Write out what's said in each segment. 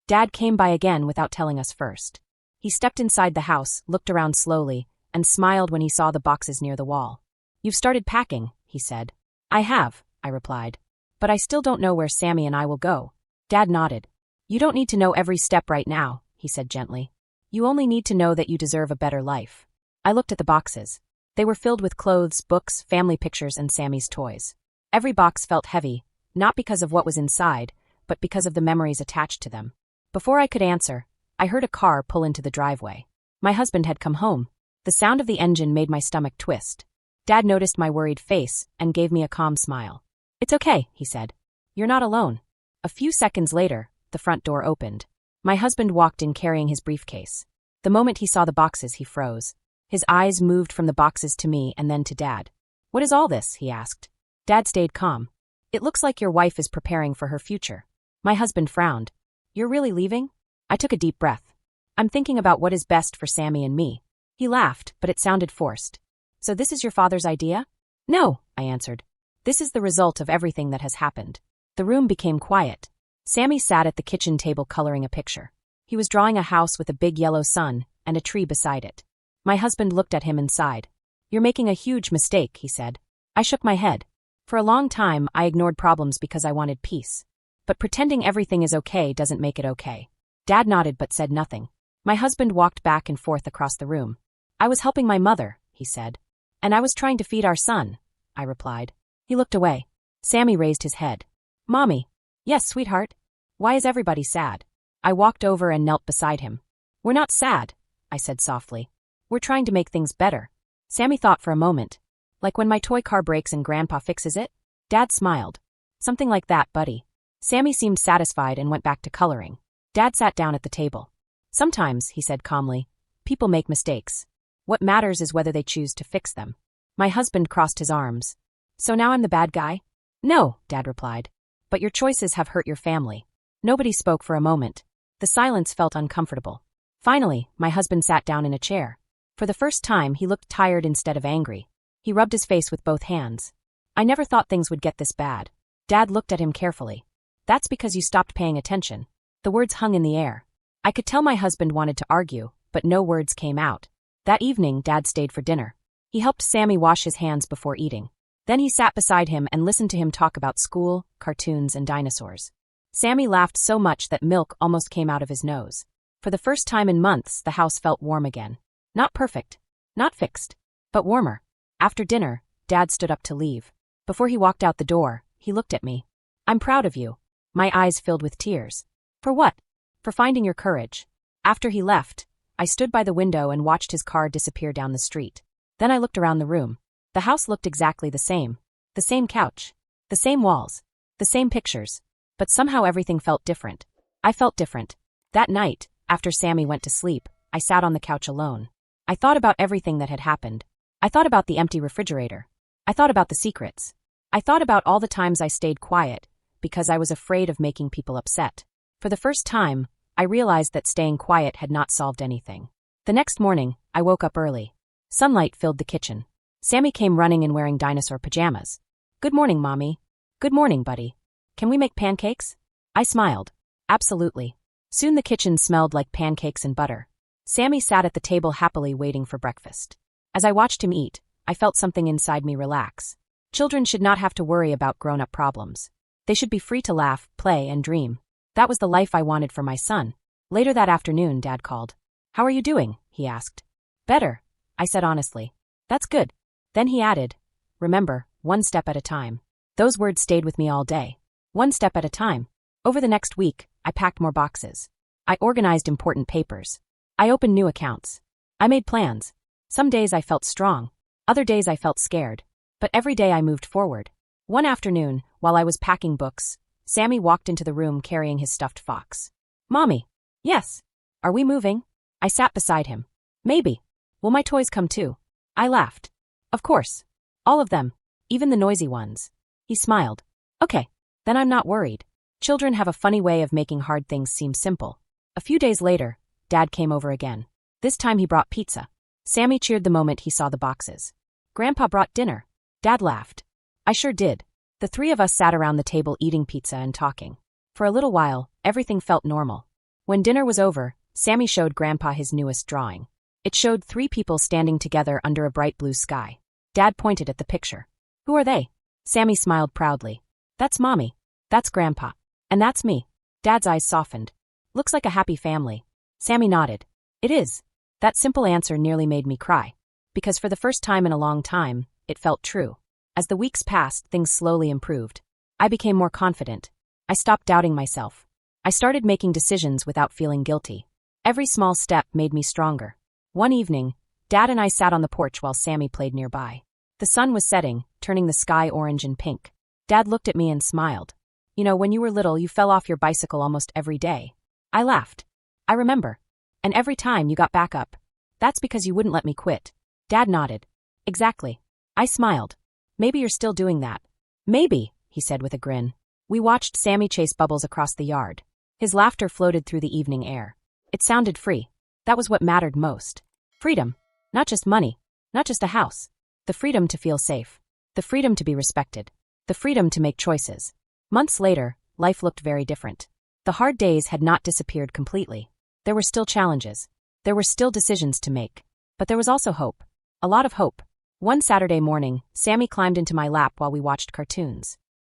Dad came by again without telling us first. He stepped inside the house, looked around slowly, and smiled when he saw the boxes near the wall. "You've started packing," he said. "I have," I replied. "But I still don't know where Sammy and I will go." Dad nodded. "You don't need to know every step right now," he said gently. "You only need to know that you deserve a better life." I looked at the boxes. They were filled with clothes, books, family pictures, and Sammy's toys. Every box felt heavy, not because of what was inside, but because of the memories attached to them. Before I could answer, I heard a car pull into the driveway. My husband had come home. The sound of the engine made my stomach twist. Dad noticed my worried face and gave me a calm smile. "It's okay," he said. "You're not alone." A few seconds later, the front door opened. My husband walked in carrying his briefcase. The moment he saw the boxes, he froze. His eyes moved from the boxes to me and then to Dad. "What is all this?" he asked. Dad stayed calm. "It looks like your wife is preparing for her future." My husband frowned. "You're really leaving?" I took a deep breath. "I'm thinking about what is best for Sammy and me." He laughed, but it sounded forced. "So this is your father's idea?" "No," I answered. "This is the result of everything that has happened." The room became quiet. Sammy sat at the kitchen table coloring a picture. He was drawing a house with a big yellow sun and a tree beside it. My husband looked at him and sighed. "You're making a huge mistake," he said. I shook my head. For a long time, I ignored problems because I wanted peace. But pretending everything is okay doesn't make it okay. Dad nodded but said nothing. My husband walked back and forth across the room. "I was helping my mother," he said. "And I was trying to feed our son," I replied. He looked away. Sammy raised his head. "Mommy." "Yes, sweetheart." "Why is everybody sad?" I walked over and knelt beside him. "We're not sad," I said softly. "We're trying to make things better." Sammy thought for a moment. "Like when my toy car breaks and Grandpa fixes it?" Dad smiled. "Something like that, buddy." Sammy seemed satisfied and went back to coloring. Dad sat down at the table. "Sometimes," he said calmly, "people make mistakes. What matters is whether they choose to fix them." My husband crossed his arms. "So now I'm the bad guy?" "No," Dad replied. "But your choices have hurt your family." Nobody spoke for a moment. The silence felt uncomfortable. Finally, my husband sat down in a chair. For the first time, he looked tired instead of angry. He rubbed his face with both hands. "I never thought things would get this bad." Dad looked at him carefully. "That's because you stopped paying attention." The words hung in the air. I could tell my husband wanted to argue, but no words came out. That evening, Dad stayed for dinner. He helped Sammy wash his hands before eating. Then he sat beside him and listened to him talk about school, cartoons, and dinosaurs. Sammy laughed so much that milk almost came out of his nose. For the first time in months, the house felt warm again. Not perfect, not fixed, but warmer. After dinner, Dad stood up to leave. Before he walked out the door, he looked at me. "I'm proud of you." My eyes filled with tears. "For what?" "For finding your courage." After he left, I stood by the window and watched his car disappear down the street. Then I looked around the room. The house looked exactly the same. The same couch. The same walls. The same pictures. But somehow everything felt different. I felt different. That night, after Sammy went to sleep, I sat on the couch alone. I thought about everything that had happened. I thought about the empty refrigerator. I thought about the secrets. I thought about all the times I stayed quiet, because I was afraid of making people upset. For the first time, I realized that staying quiet had not solved anything. The next morning, I woke up early. Sunlight filled the kitchen. Sammy came running and wearing dinosaur pajamas. "Good morning, Mommy." "Good morning, buddy. Can we make pancakes?" I smiled. "Absolutely." Soon the kitchen smelled like pancakes and butter. Sammy sat at the table happily waiting for breakfast. As I watched him eat, I felt something inside me relax. Children should not have to worry about grown-up problems. They should be free to laugh, play, and dream. That was the life I wanted for my son. Later that afternoon, Dad called. "How are you doing?" he asked. "Better," I said honestly. "That's good." Then he added, "Remember, one step at a time." Those words stayed with me all day. One step at a time. Over the next week, I packed more boxes. I organized important papers. I opened new accounts. I made plans. Some days I felt strong. Other days I felt scared. But every day I moved forward. One afternoon, while I was packing books, Sammy walked into the room carrying his stuffed fox. "Mommy." "Yes." "Are we moving?" I sat beside him. "Maybe." "Will my toys come too?" I laughed. "Of course. All of them. Even the noisy ones." He smiled. "Okay. Then I'm not worried." Children have a funny way of making hard things seem simple. A few days later, Dad came over again. This time he brought pizza. Sammy cheered the moment he saw the boxes. "Grandpa brought dinner." Dad laughed. "I sure did." The three of us sat around the table eating pizza and talking. For a little while, everything felt normal. When dinner was over, Sammy showed Grandpa his newest drawing. It showed 3 people standing together under a bright blue sky. Dad pointed at the picture. "Who are they?" Sammy smiled proudly. "That's Mommy. That's Grandpa. And that's me." Dad's eyes softened. "Looks like a happy family." Sammy nodded. "It is." That simple answer nearly made me cry. Because for the first time in a long time, it felt true. As the weeks passed, things slowly improved. I became more confident. I stopped doubting myself. I started making decisions without feeling guilty. Every small step made me stronger. One evening, Dad and I sat on the porch while Sammy played nearby. The sun was setting, turning the sky orange and pink. Dad looked at me and smiled. "You know, when you were little, you fell off your bicycle almost every day." I laughed. "I remember. And every time you got back up. That's because you wouldn't let me quit." Dad nodded. "Exactly." I smiled. "Maybe you're still doing that." "Maybe," he said with a grin. We watched Sammy chase bubbles across the yard. His laughter floated through the evening air. It sounded free. That was what mattered most. Freedom. Not just money. Not just a house. The freedom to feel safe. The freedom to be respected. The freedom to make choices. Months later, life looked very different. The hard days had not disappeared completely. There were still challenges. There were still decisions to make. But there was also hope. A lot of hope. One Saturday morning, Sammy climbed into my lap while we watched cartoons.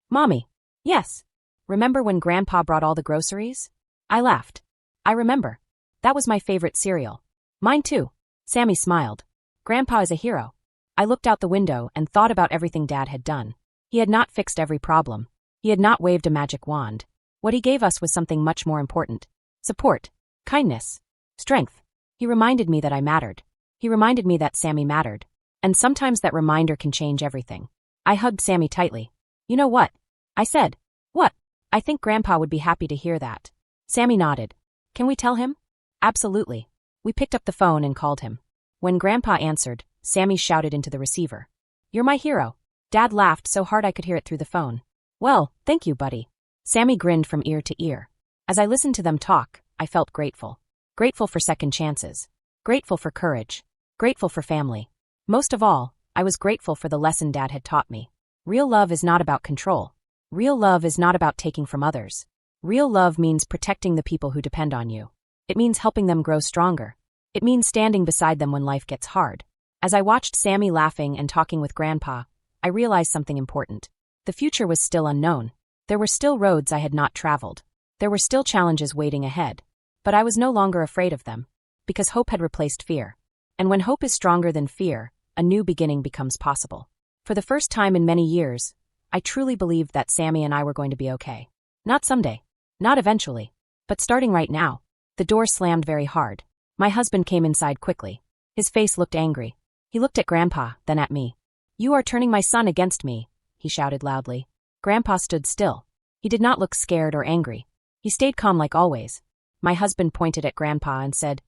"Mommy." "Yes." "Remember when Grandpa brought all the groceries?" I laughed. "I remember. That was my favorite cereal." "Mine too." Sammy smiled. "Grandpa is a hero." I looked out the window and thought about everything Dad had done. He had not fixed every problem. He had not waved a magic wand. What he gave us was something much more important. Support. Kindness. Strength. He reminded me that I mattered. He reminded me that Sammy mattered. And sometimes that reminder can change everything. I hugged Sammy tightly. "You know what?" I said. "What?" "I think Grandpa would be happy to hear that." Sammy nodded. "Can we tell him?" "Absolutely." We picked up the phone and called him. When Grandpa answered, Sammy shouted into the receiver. "You're my hero." Dad laughed so hard I could hear it through the phone. "Well, thank you, buddy." Sammy grinned from ear to ear. As I listened to them talk, I felt grateful. Grateful for second chances. Grateful for courage. Grateful for family. Most of all, I was grateful for the lesson Dad had taught me. Real love is not about control. Real love is not about taking from others. Real love means protecting the people who depend on you. It means helping them grow stronger. It means standing beside them when life gets hard. As I watched Sammy laughing and talking with Grandpa, I realized something important. The future was still unknown. There were still roads I had not traveled. There were still challenges waiting ahead. But I was no longer afraid of them. Because hope had replaced fear. And when hope is stronger than fear, a new beginning becomes possible. For the first time in many years, I truly believed that Sammy and I were going to be okay. Not someday. Not eventually. But starting right now. The door slammed very hard. My husband came inside quickly. His face looked angry. He looked at Grandpa, then at me. "You are turning my son against me," he shouted loudly. Grandpa stood still. He did not look scared or angry. He stayed calm like always. My husband pointed at Grandpa and said,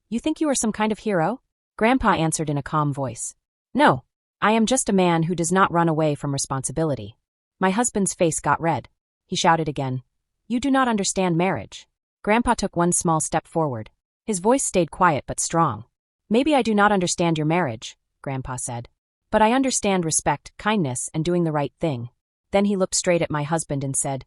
"You think you are some kind of hero?" Grandpa answered in a calm voice. "No, I am just a man who does not run away from responsibility." My husband's face got red. He shouted again, "You do not understand marriage." Grandpa took one small step forward. His voice stayed quiet but strong. "Maybe I do not understand your marriage," Grandpa said. "But I understand respect, kindness, and doing the right thing." Then he looked straight at my husband and said,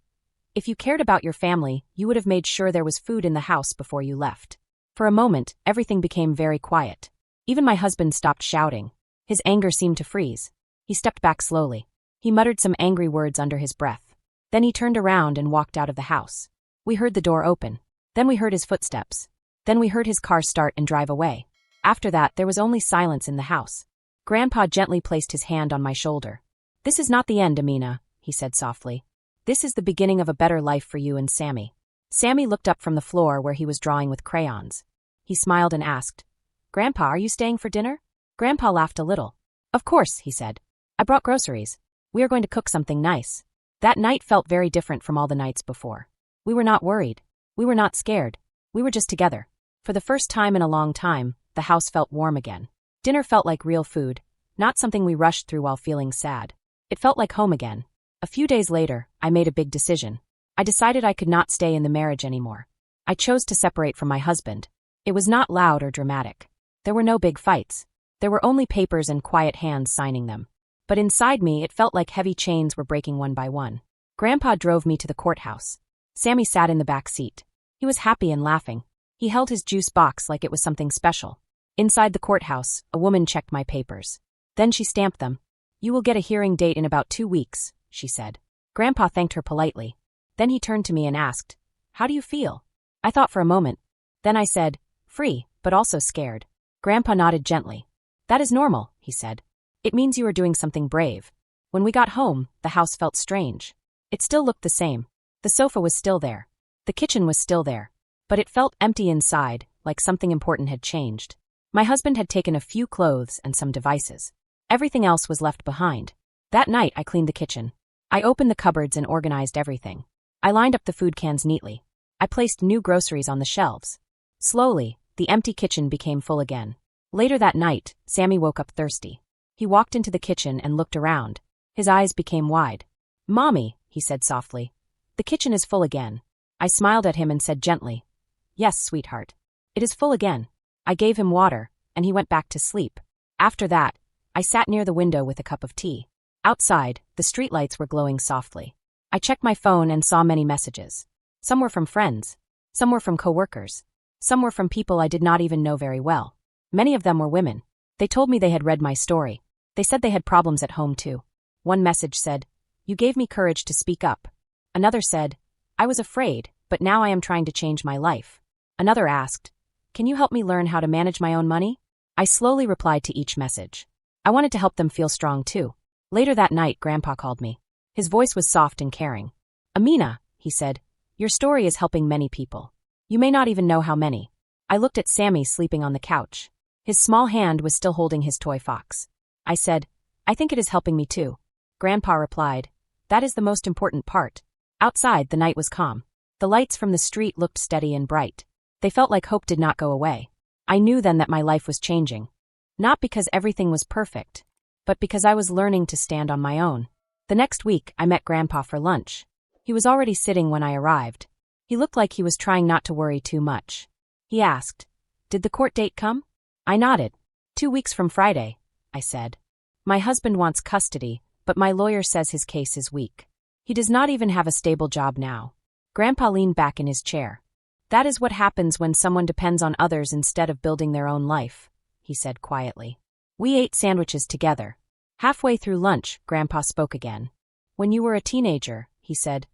"If you cared about your family, you would have made sure there was food in the house before you left." For a moment, everything became very quiet. Even my husband stopped shouting. His anger seemed to freeze. He stepped back slowly. He muttered some angry words under his breath. Then he turned around and walked out of the house. We heard the door open. Then we heard his footsteps. Then we heard his car start and drive away. After that, there was only silence in the house. Grandpa gently placed his hand on my shoulder. "This is not the end, Amina," he said softly. "This is the beginning of a better life for you and Sammy." Sammy looked up from the floor where he was drawing with crayons. He smiled and asked, "Grandpa, are you staying for dinner?" Grandpa laughed a little. "Of course," he said. "I brought groceries. We are going to cook something nice." That night felt very different from all the nights before. We were not worried. We were not scared. We were just together. For the first time in a long time, the house felt warm again. Dinner felt like real food, not something we rushed through while feeling sad. It felt like home again. A few days later, I made a big decision. I decided I could not stay in the marriage anymore. I chose to separate from my husband. It was not loud or dramatic. There were no big fights. There were only papers and quiet hands signing them. But inside me, it felt like heavy chains were breaking one by one. Grandpa drove me to the courthouse. Sammy sat in the back seat. He He was happy and laughing. He held his juice box like it was something special. Inside the courthouse, a woman checked my papers. Then she stamped them. "You will get a hearing date in about 2 weeks," she said. Grandpa thanked her politely. Then he turned to me and asked, "How do you feel?" I thought for a moment. Then I said, "Free, but also scared." Grandpa nodded gently. "That is normal," he said. "It means you are doing something brave." When we got home, the house felt strange. It still looked the same. The sofa was still there. The kitchen was still there. But it felt empty inside, like something important had changed. My husband had taken a few clothes and some devices. Everything else was left behind. That night, I cleaned the kitchen. I opened the cupboards and organized everything. I lined up the food cans neatly. I placed new groceries on the shelves. Slowly, the empty kitchen became full again. Later that night, Sammy woke up thirsty. He walked into the kitchen and looked around. His eyes became wide. "Mommy," he said softly, "the kitchen is full again." I smiled at him and said gently, "Yes, sweetheart. It is full again." I gave him water, and he went back to sleep. After that, I sat near the window with a cup of tea. Outside, the streetlights were glowing softly. I checked my phone and saw many messages. Some were from friends. Some were from coworkers. Some were from people I did not even know very well. Many of them were women. They told me they had read my story. They said they had problems at home too. One message said, "You gave me courage to speak up." Another said, "I was afraid, but now I am trying to change my life." Another asked, "Can you help me learn how to manage my own money?" I slowly replied to each message. I wanted to help them feel strong too. Later that night, Grandpa called me. His voice was soft and caring. "Amina," he said, "your story is helping many people. You may not even know how many." I looked at Sammy sleeping on the couch. His small hand was still holding his toy fox. I said, "I think it is helping me too." Grandpa replied, "That is the most important part." Outside, the night was calm. The lights from the street looked steady and bright. They felt like hope did not go away. I knew then that my life was changing. Not because everything was perfect, but because I was learning to stand on my own. The next week, I met Grandpa for lunch. He was already sitting when I arrived. He looked like he was trying not to worry too much. He asked, "Did the court date come?" I nodded. 2 weeks from Friday," I said. "My husband wants custody, but my lawyer says his case is weak. He does not even have a stable job now." Grandpa leaned back in his chair. "That is what happens when someone depends on others instead of building their own life," he said quietly. We ate sandwiches together. Halfway through lunch, Grandpa spoke again. "When you were a teenager," he said,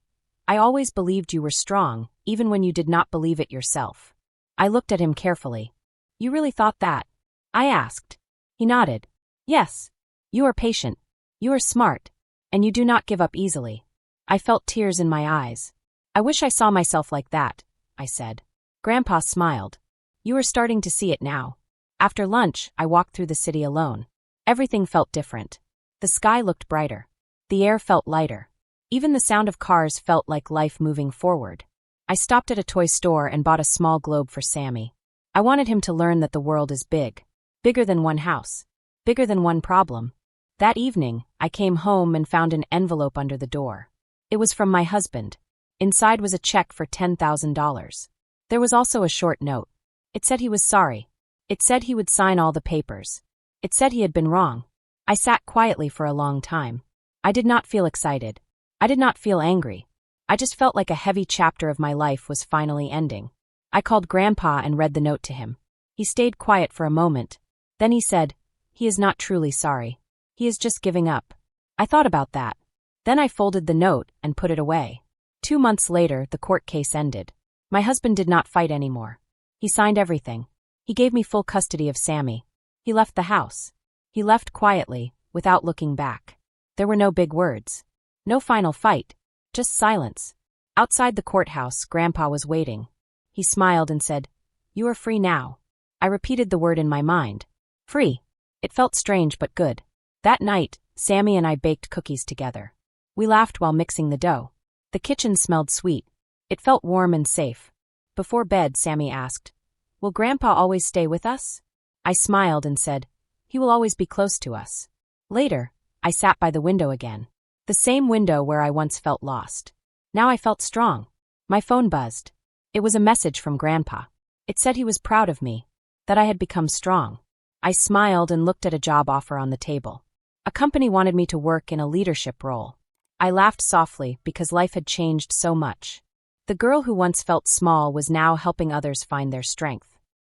"I always believed you were strong, even when you did not believe it yourself." I looked at him carefully. "You really thought that?" I asked. He nodded. "Yes. You are patient. You are smart. And you do not give up easily." I felt tears in my eyes. "I wish I saw myself like that," I said. Grandpa smiled. "You are starting to see it now." After lunch, I walked through the city alone. Everything felt different. The sky looked brighter. The air felt lighter. Even the sound of cars felt like life moving forward. I stopped at a toy store and bought a small globe for Sammy. I wanted him to learn that the world is big. Bigger than one house. Bigger than one problem. That evening, I came home and found an envelope under the door. It was from my husband. Inside was a check for $10,000. There was also a short note. It said he was sorry. It said he would sign all the papers. It said he had been wrong. I sat quietly for a long time. I did not feel excited. I did not feel angry. I just felt like a heavy chapter of my life was finally ending. I called Grandpa and read the note to him. He stayed quiet for a moment. Then he said, "He is not truly sorry. He is just giving up." I thought about that. Then I folded the note and put it away. 2 months later, the court case ended. My husband did not fight anymore. He signed everything. He gave me full custody of Sammy. He left the house. He left quietly, without looking back. There were no big words. No final fight. Just silence. Outside the courthouse, Grandpa was waiting. He smiled and said, "You are free now." I repeated the word in my mind. Free. It felt strange but good. That night, Sammy and I baked cookies together. We laughed while mixing the dough. The kitchen smelled sweet. It felt warm and safe. Before bed, Sammy asked, "Will Grandpa always stay with us?" I smiled and said, "He will always be close to us." Later, I sat by the window again. The same window where I once felt lost. Now I felt strong. My phone buzzed. It was a message from Grandpa. It said he was proud of me, that I had become strong. I smiled and looked at a job offer on the table. A company wanted me to work in a leadership role. I laughed softly because life had changed so much. The girl who once felt small was now helping others find their strength.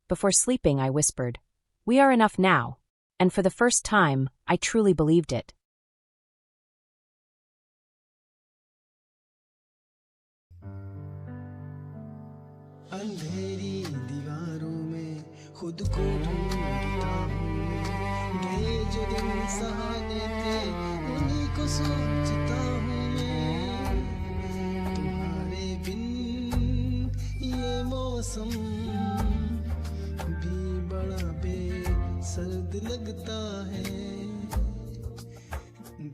Before sleeping, I whispered, "We are enough now." And for the first time, I truly believed it. अंधेरी दीवारों में खुद को ढूंढता हूँ मैं, गए जो दिन सहाने थे उन्हीं को सोचता हूँ मैं। तुम्हारे बिन ये मौसम भी बड़ा बेसर्द लगता है,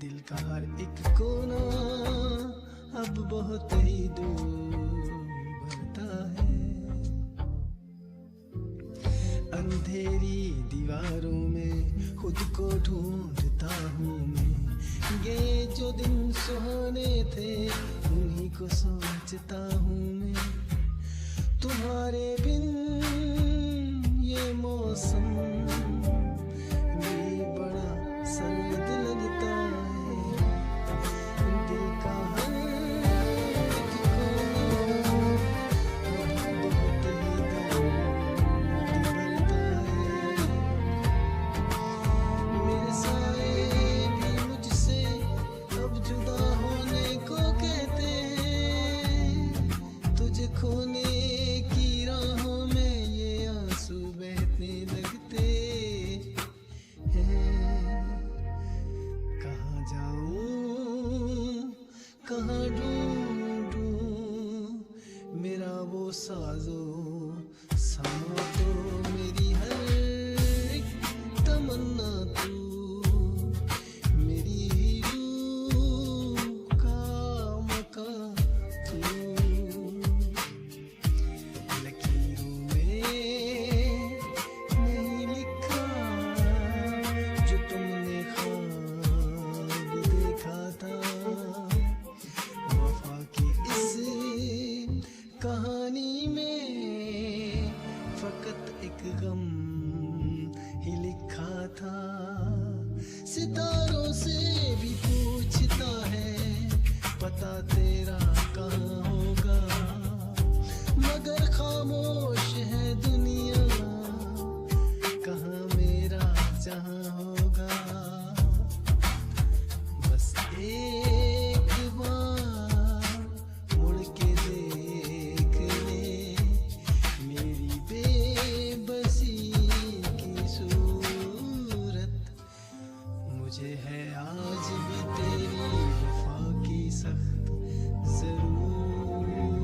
दिल का हर एक कोना अब बहुत ही दूर भरता है। अंधेरी दीवारों में खुद को ढूंढता हूँ मैं, ये जो दिन सुहाने थे उन्हीं को सोचता हूँ मैं। तुम्हारे बिन ये मौसम भी बड़ा सर्द लगता है, दिल का हर एक कोना बहुत ही दर्द भरता है। मेरे साए भी मुझसे अब जुदा होने को कहते हैं, तुझे खोने की राहों में ये आंसू बहने लगते हैं। कहाँ जाऊं कहाँ ढूंढूं मेरा वो साजो सामा, तो मेरी हर एक तमन्ना तू, मेरी रूह का मकां तू। लकीरों में नहीं लिखा जो तुमने ख्वाब देखा था, वफा की इस कहानी में फकत एक गम ही लिखा था। सितारों से भी पूछता है पता तेरा कहाँ होगा, मगर खामोश है दुनिया, कहाँ मेरा जहाँ होगा। बस एक बार मुड़ के देख ले मेरी बेबसी की सूरत, मुझे है आज भी तेरी वफा की सख्त जरूरत।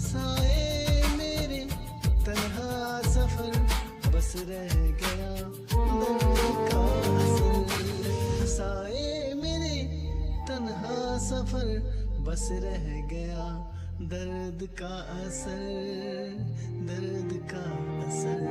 साए मेरे तन्हा सफर बस रह गया दर्द का असर, साए मेरे तन्हा सफर बस रह गया दर्द का असर, दर्द का असर।